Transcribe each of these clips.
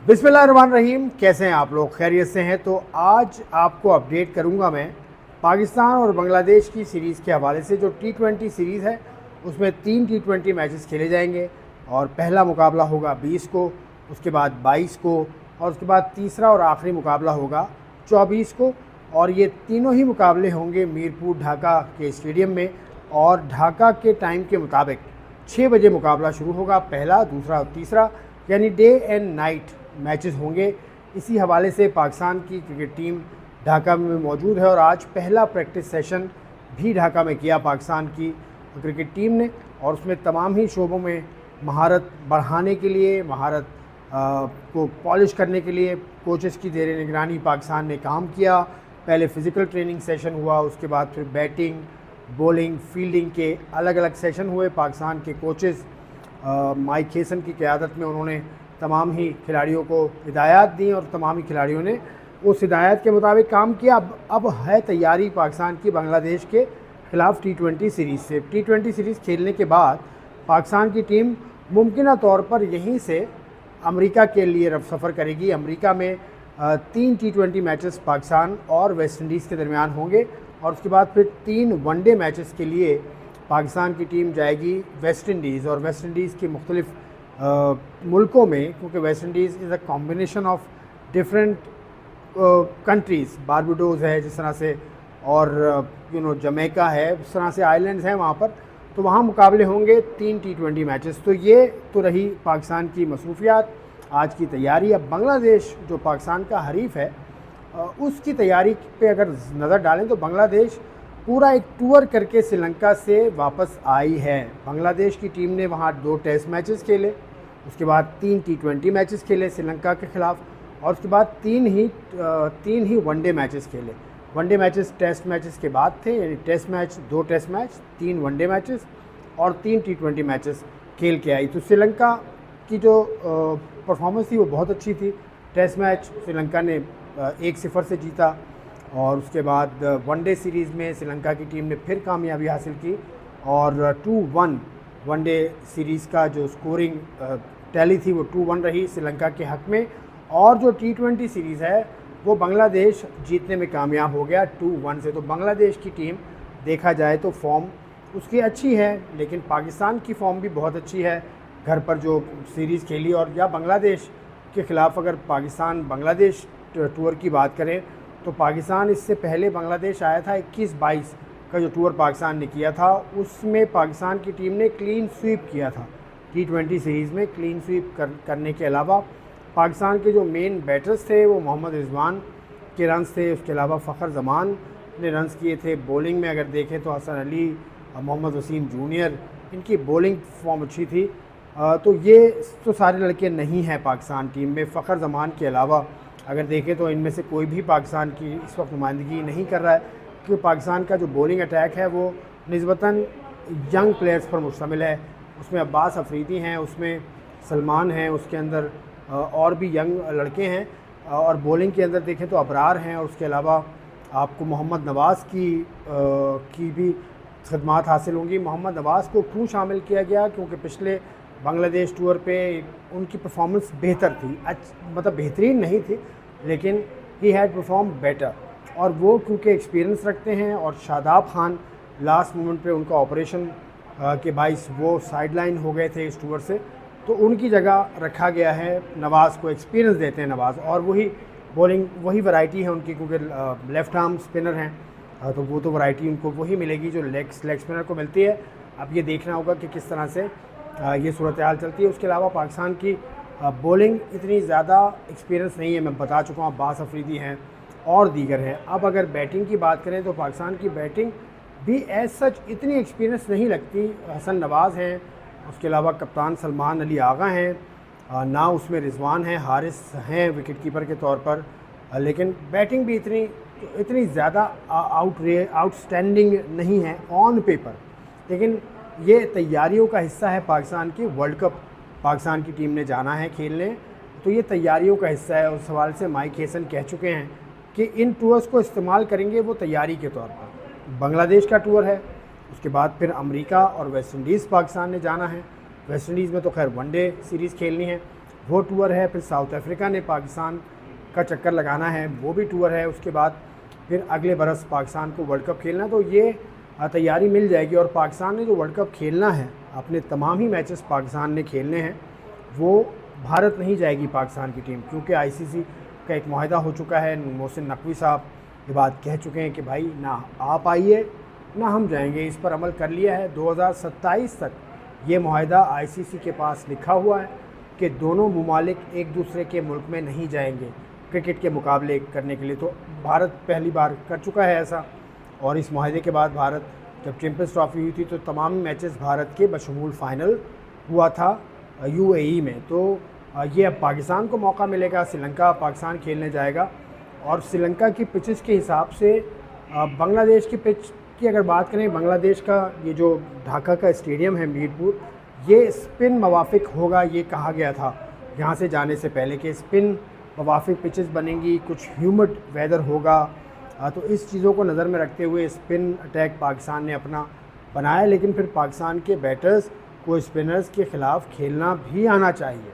बिस्मिल्लाहिर्रहमानिर्रहीम। कैसे हैं आप लोग? खैरियत से हैं? तो आज आपको अपडेट करूंगा मैं पाकिस्तान और बांग्लादेश की सीरीज़ के हवाले से। जो T20 सीरीज़ है उसमें 3 T20 मैचेस खेले जाएंगे और पहला मुकाबला होगा 20 को, उसके बाद 22 को और उसके बाद तीसरा और आखिरी मुकाबला होगा 24 को। और ये तीनों ही मुकाबले होंगे मीरपुर ढाका के स्टेडियम में और ढाका के टाइम के मुताबिक 6 बजे मुकाबला शुरू होगा। पहला, दूसरा और तीसरा यानी डे एंड नाइट मैचेस होंगे। इसी हवाले से पाकिस्तान की क्रिकेट टीम ढाका में मौजूद है और आज पहला प्रैक्टिस सेशन भी ढाका में किया पाकिस्तान की क्रिकेट टीम ने। और उसमें तमाम ही शोबों में महारत बढ़ाने के लिए, महारत को पॉलिश करने के लिए कोचेस की ज़ेर निगरानी पाकिस्तान ने काम किया। पहले फ़िज़िकल ट्रेनिंग सेशन हुआ, उसके बाद फिर बैटिंग, बॉलिंग, फील्डिंग के अलग अलग सेशन हुए। पाकिस्तान के कोचेस माइक हेसन की क़यादत में उन्होंने तमाम ही खिलाड़ियों को हिदायत दी और तमाम ही खिलाड़ियों ने उस हिदायत के मुताबिक काम किया। अब है तैयारी पाकिस्तान की बांग्लादेश के ख़िलाफ़ T20 सीरीज़ से। T20 सीरीज़ खेलने के बाद पाकिस्तान की टीम मुमकिन तौर पर यहीं से अमेरिका के लिए रफ सफ़र करेगी। अमेरिका में 3 T20 मैचेस पाकिस्तान और वेस्ट इंडीज़ के दरमियान होंगे और उसके बाद फिर 3 वनडे मैचेस के लिए पाकिस्तान की टीम जाएगी वेस्ट इंडीज़। और वेस्ट इंडीज़ के मुख्तलिफ़ मुल्कों में, क्योंकि West Indies is a combination of different countries, Barbados है जिस तरह से और जमैका है, उस तरह से आइलैंड्स हैं वहाँ पर, तो वहाँ मुकाबले होंगे 3 T20 मैचेस। तो ये तो रही पाकिस्तान की मसरूफियात, आज की तैयारी। अब बांग्लादेश जो पाकिस्तान का हरीफ है उसकी तैयारी पे अगर नज़र डालें तो बांग्लादेश पूरा एक टूर करके श्रीलंका से वापस आई है। बांग्लादेश की टीम ने वहाँ 2 टेस्ट मैचेस खेले, उसके बाद 3 T20 मैचेस खेले श्रीलंका के ख़िलाफ़ और उसके बाद 3 ही वनडे मैचेस खेले। वनडे मैचेस टेस्ट मैचेस के बाद थे, यानी test match 2 test match, 3 one day matches और 3 T20 मैचेस खेल के आई। तो श्रीलंका की जो परफॉर्मेंस थी वो बहुत अच्छी थी। टेस्ट मैच श्रीलंका ने 1-0 से जीता और उसके बाद वनडे सीरीज़ में श्रीलंका की टीम ने फिर कामयाबी हासिल की और 2-1 वनडे सीरीज़ का जो स्कोरिंग टैली थी वो 2-1 रही श्रीलंका के हक़ में। और जो T20 सीरीज़ है वो बांग्लादेश जीतने में कामयाब हो गया 2-1 से। तो बांग्लादेश की टीम देखा जाए तो फॉर्म उसकी अच्छी है, लेकिन पाकिस्तान की फॉर्म भी बहुत अच्छी है घर पर जो सीरीज़ खेली। और या बांग्लादेश के ख़िलाफ़ अगर पाकिस्तान बांग्लादेश टूर की बात करें तो पाकिस्तान इससे पहले बांग्लादेश आया था 21-22 का जो टूर पाकिस्तान ने किया था, उसमें पाकिस्तान की टीम ने क्लीन स्वीप किया था। T20 सीरीज़ में क्लीन स्वीप करने के अलावा पाकिस्तान के जो मेन बैटर्स थे वो मोहम्मद रिजवान के रन्स थे, उसके अलावा फ़खर जमान ने रन्स किए थे। बॉलिंग में अगर देखें तो हसन अली, मोहम्मद वसीम जूनियर, इनकी बॉलिंग फॉर्म अच्छी थी। तो ये तो सारे लड़के नहीं हैं पाकिस्तान टीम में। फ़खर जमान के अलावा अगर देखें तो इनमें से कोई भी पाकिस्तान की इस वक्त नुमाइंदगी नहीं कर रहा है, क्योंकि पाकिस्तान का जो बॉलिंग अटैक है वो निस्बतन यंग प्लेयर्स पर मुश्तमिल है। उसमें अब्बास अफरीदी हैं, उसमें सलमान हैं, उसके अंदर और भी यंग लड़के हैं। और बॉलिंग के अंदर देखें तो अबरार हैं और उसके अलावा आपको मोहम्मद नवाज़ की भी खदमात हासिल होंगी। मोहम्मद नवाज़ को क्यों शामिल किया गया? क्योंकि पिछले बांग्लादेश टूर पे उनकी परफॉर्मेंस बेहतर थी, मतलब बेहतरीन नहीं थी, लेकिन ही हैड परफॉर्म बेटर। और वो क्योंकि एक्सपीरियंस रखते हैं और शादाब खान लास्ट मोमेंट पे उनका ऑपरेशन के बाइस वो साइडलाइन हो गए थे इस टूर से, तो उनकी जगह रखा गया है नवाज़ को। एक्सपीरियंस देते हैं नवाज़ और वही बॉलिंग, वही वैरायटी है उनकी, क्योंकि लेफ़्ट आर्म स्पिनर हैं, तो वो तो वैरायटी उनको वही मिलेगी जो लेग स्पिनर को मिलती है। अब ये देखना होगा कि किस तरह से ये सूरत हाल चलती है। उसके अलावा पाकिस्तान की बॉलिंग इतनी ज़्यादा एक्सपीरियंस नहीं है, मैं बता चुका हूँ, अब्बास अफरीदी हैं और दीगर हैं। अब अगर बैटिंग की बात करें तो पाकिस्तान की बैटिंग भी एज सच इतनी एक्सपीरियंस नहीं लगती। हसन नवाज़ हैं, उसके अलावा कप्तान सलमान अली आगा हैं, ना उसमें रिजवान हैं, हारिस हैं विकेट कीपर के तौर पर, लेकिन बैटिंग भी इतनी ज़्यादा आउटस्टैंडिंग नहीं है ऑन पेपर। लेकिन ये तैयारियों का हिस्सा है पाकिस्तान की। वर्ल्ड कप पाकिस्तान की टीम ने जाना है खेलने, तो ये तैयारियों का हिस्सा है। उस सवाल से माइक हेसन कह चुके हैं कि इन टूर्स को इस्तेमाल करेंगे वो तैयारी के तौर पर। बांग्लादेश का टूर है, उसके बाद फिर अमेरिका और वेस्ट इंडीज़ पाकिस्तान ने जाना है। वेस्ट इंडीज़ में तो खैर वनडे सीरीज़ खेलनी है वो टूर है। फिर साउथ अफ्रीका ने पाकिस्तान का चक्कर लगाना है, वो भी टूर है। उसके बाद फिर अगले बरस पाकिस्तान को वर्ल्ड कप खेलना, तो ये तैयारी मिल जाएगी। और पाकिस्तान ने जो वर्ल्ड कप खेलना है, अपने तमाम ही मैचेस पाकिस्तान ने खेलने हैं, वो भारत नहीं जाएगी पाकिस्तान की टीम, क्योंकि आईसीसी का एक मुआहदा हो चुका है। मोहसिन नकवी साहब ये बात कह चुके हैं कि भाई ना आप आइए ना हम जाएंगे। इस पर अमल कर लिया है। 2027 तक ये मुआहदा आईसीसी के पास लिखा हुआ है कि दोनों ममालिक एक दूसरे के मुल्क में नहीं जाएंगे क्रिकेट के मुकाबले करने के लिए। तो भारत पहली बार कर चुका है ऐसा। और इस मुआहदे के बाद भारत जब चैंपियंस ट्रॉफी हुई थी तो तमाम मैचेस भारत के बशमूल फाइनल हुआ था यूएई में। तो ये अब पाकिस्तान को मौका मिलेगा। श्रीलंका पाकिस्तान खेलने जाएगा। और श्रीलंका की पिचेस के हिसाब से बांग्लादेश की पिच की अगर बात करें, बांग्लादेश का ये जो ढाका का स्टेडियम है मीरपुर, ये स्पिन मवाफिक होगा, ये कहा गया था यहाँ से जाने से पहले कि स्पिन मवाफिक पिचेस बनेंगी, कुछ ह्यूमिड वेदर होगा। तो इस चीज़ों को नज़र में रखते हुए स्पिन अटैक पाकिस्तान ने अपना बनाया। लेकिन फिर पाकिस्तान के बैटर्स को स्पिनर्स के ख़िलाफ़ खेलना भी आना चाहिए।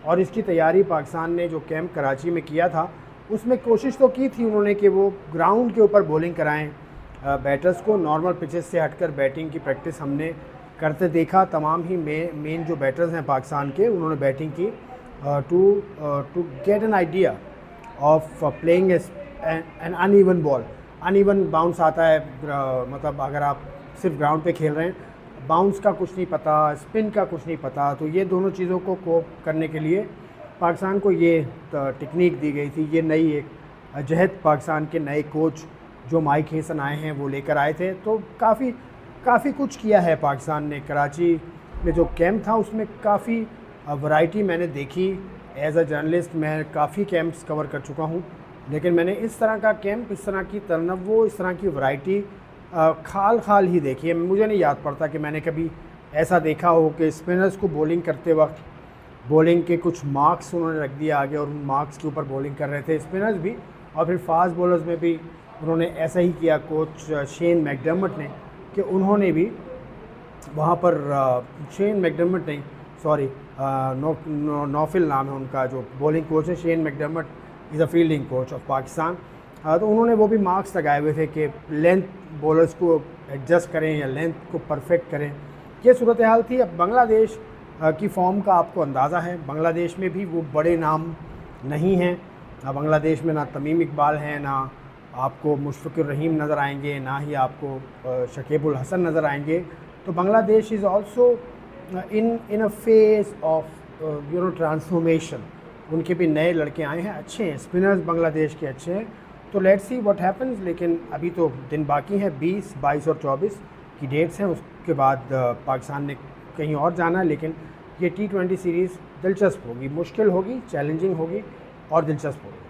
और इसकी तैयारी पाकिस्तान ने जो कैंप कराची में किया था, उसमें कोशिश तो की थी उन्होंने कि वो ग्राउंड के ऊपर बॉलिंग कराएं बैटर्स को। नॉर्मल पिचेस से हटकर बैटिंग की प्रैक्टिस हमने करते देखा। तमाम ही मेन जो बैटर्स हैं पाकिस्तान के, उन्होंने बैटिंग की to get an idea of playing an uneven ball. Uneven bounce आता है, मतलब अगर आप सिर्फ ग्राउंड पे खेल रहे हैं, बाउंस का कुछ नहीं पता, स्पिन का कुछ नहीं पता। तो ये दोनों चीज़ों को कोप करने के लिए पाकिस्तान को ये टेक्निक दी गई थी। ये नई एक जहद पाकिस्तान के नए कोच जो माइक हेसन आए हैं वो लेकर आए थे। तो काफ़ी कुछ किया है पाकिस्तान ने। कराची में जो कैंप था उसमें काफ़ी वैरायटी मैंने देखी। एज अ जर्नलिस्ट मैं काफ़ी कैंप्स कवर कर चुका हूँ, लेकिन मैंने इस तरह का कैंप, इस तरह की तनव्वुर, इस तरह की वैरायटी खाल ही देखी है। मुझे नहीं याद पड़ता कि मैंने कभी ऐसा देखा हो कि स्पिनर्स को बॉलिंग करते वक्त बॉलिंग के कुछ मार्क्स उन्होंने रख दिया आगे और उन मार्क्स के ऊपर बॉलिंग कर रहे थे स्पिनर्स भी। और फिर फास्ट बॉलर्स में भी उन्होंने ऐसा ही किया कोच शेन मैकडर्मट ने, कि उन्होंने भी वहाँ पर शेन मैकडर्मट नहीं, सॉरी नौफिल नाम है उनका, जो बॉलिंग कोच है। Shane McDermott is a fielding coach of Pakistan. तो उन्होंने वो भी मार्क्स लगाए हुए थे कि लेंथ बॉलर्स को एडजस्ट करें या लेंथ को परफेक्ट करें। ये सूरत हाल थी। अब बांग्लादेश की फॉर्म का आपको अंदाज़ा है। बांग्लादेश में भी वो बड़े नाम नहीं हैं। बांग्लादेश में ना तमीम इकबाल हैं, ना आपको मुशफ़िकुर रहीम नज़र आएंगे, ना ही आपको शकीबुल हसन नज़र आएंगे। तो Bangladesh is also in a phase of transformation. उनके भी नए लड़के आए हैं, अच्छे हैं स्पिनर्स बांग्लादेश के, अच्छे हैं। तो लेट्स सी व्हाट हैपन्स। लेकिन अभी तो दिन बाकी हैं, 20, 22 और 24 की डेट्स हैं। उसके बाद पाकिस्तान ने कहीं और जाना है। लेकिन ये T20 सीरीज़ दिलचस्प होगी, मुश्किल होगी, चैलेंजिंग होगी और दिलचस्प होगी।